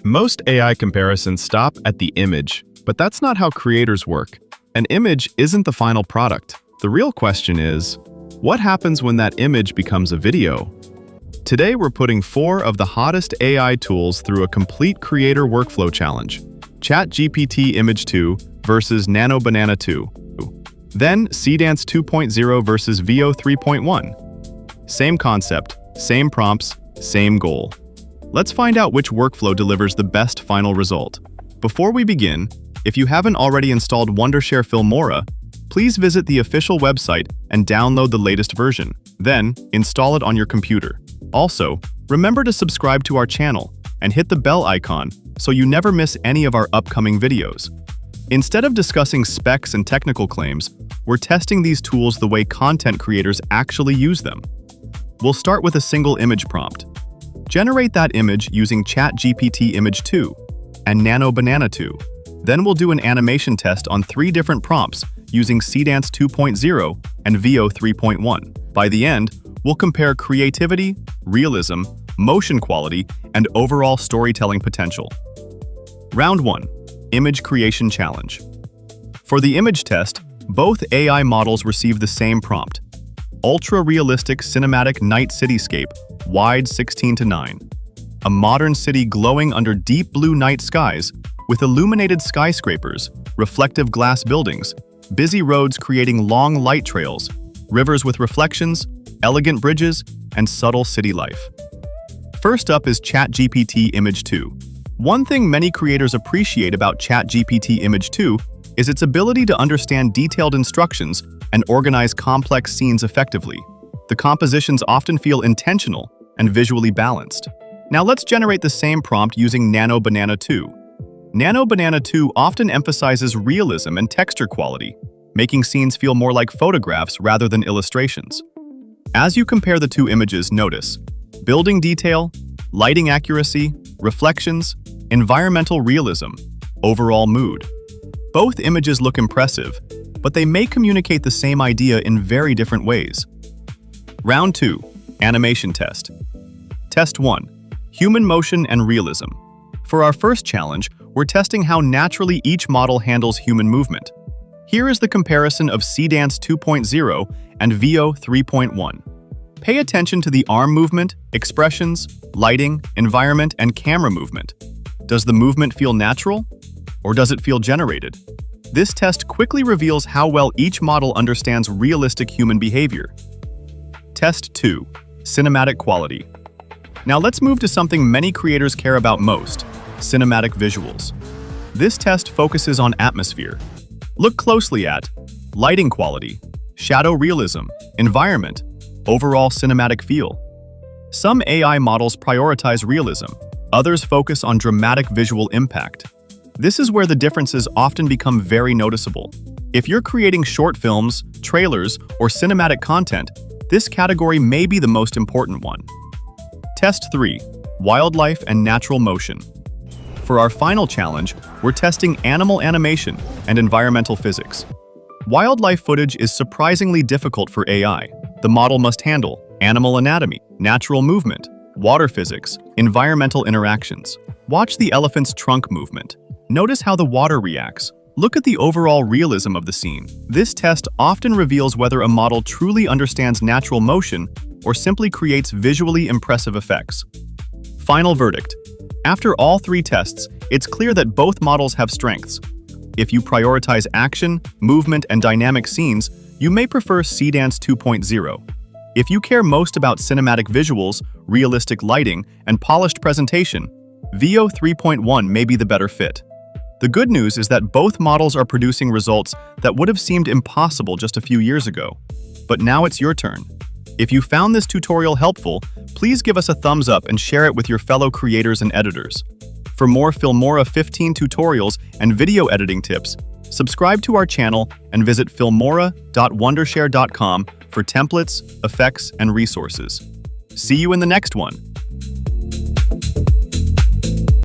Most AI comparisons stop at the image, but that's not how creators work. An image isn't the final product. The real question is, what happens when that image becomes a video? Today, we're putting 4 of the hottest AI tools through a complete creator workflow challenge. ChatGPT Image 2 versus Nano Banana 2. Then, Seedance 2.0 versus Veo 3.1. Same concept, same prompts, same goal. Let's find out which workflow delivers the best final result. Before we begin, if you haven't already installed Wondershare Filmora, please visit the official website and download the latest version. Then, install it on your computer. Also, remember to subscribe to our channel and hit the bell icon so you never miss any of our upcoming videos. Instead of discussing specs and technical claims, we're testing these tools the way content creators actually use them. We'll start with a single image prompt. Generate that image using ChatGPT Image 2 and Nano Banana 2. Then we'll do an animation test on 3 different prompts using Seedance 2.0 and Veo 3.1. By the end, we'll compare creativity, realism, motion quality, and overall storytelling potential. Round 1. Image Creation Challenge. For the image test, both AI models receive the same prompt. Ultra-realistic cinematic night cityscape, wide 16:9. A modern city glowing under deep blue night skies with illuminated skyscrapers, reflective glass buildings, busy roads creating long light trails, rivers with reflections, elegant bridges, and subtle city life. First up is ChatGPT Image 2. One thing many creators appreciate about ChatGPT Image 2 is its ability to understand detailed instructions and organize complex scenes effectively. The compositions often feel intentional and visually balanced. Now let's generate the same prompt using Nano Banana 2. Nano Banana 2 often emphasizes realism and texture quality, making scenes feel more like photographs rather than illustrations. As you compare the 2 images, notice building detail, lighting accuracy, reflections, environmental realism, overall mood. Both images look impressive, but they may communicate the same idea in very different ways. Round 2. Animation Test. Test 1. Human motion and realism. For our first challenge, we're testing how naturally each model handles human movement. Here is the comparison of Seedance 2.0 and Veo 3.1. Pay attention to the arm movement, expressions, lighting, environment, and camera movement. Does the movement feel natural? Or does it feel generated? This test quickly reveals how well each model understands realistic human behavior. Test 2. Cinematic Quality. Now let's move to something many creators care about most, cinematic visuals. This test focuses on atmosphere. Look closely at lighting quality, shadow realism, environment, overall cinematic feel. Some AI models prioritize realism, others focus on dramatic visual impact. This is where the differences often become very noticeable. If you're creating short films, trailers, or cinematic content, this category may be the most important one. Test 3. Wildlife and Natural Motion. For our final challenge, we're testing animal animation and environmental physics. Wildlife footage is surprisingly difficult for AI. The model must handle animal anatomy, natural movement, water physics, environmental interactions. Watch the elephant's trunk movement. Notice how the water reacts. Look at the overall realism of the scene. This test often reveals whether a model truly understands natural motion or simply creates visually impressive effects. Final verdict. After all 3 tests, it's clear that both models have strengths. If you prioritize action, movement, and dynamic scenes, you may prefer Seedance 2.0. If you care most about cinematic visuals, realistic lighting, and polished presentation, Veo 3.1 may be the better fit. The good news is that both models are producing results that would have seemed impossible just a few years ago. But now it's your turn. If you found this tutorial helpful, please give us a thumbs up and share it with your fellow creators and editors. For more Filmora 15 tutorials and video editing tips, subscribe to our channel and visit filmora.wondershare.com for templates, effects, and resources. See you in the next one!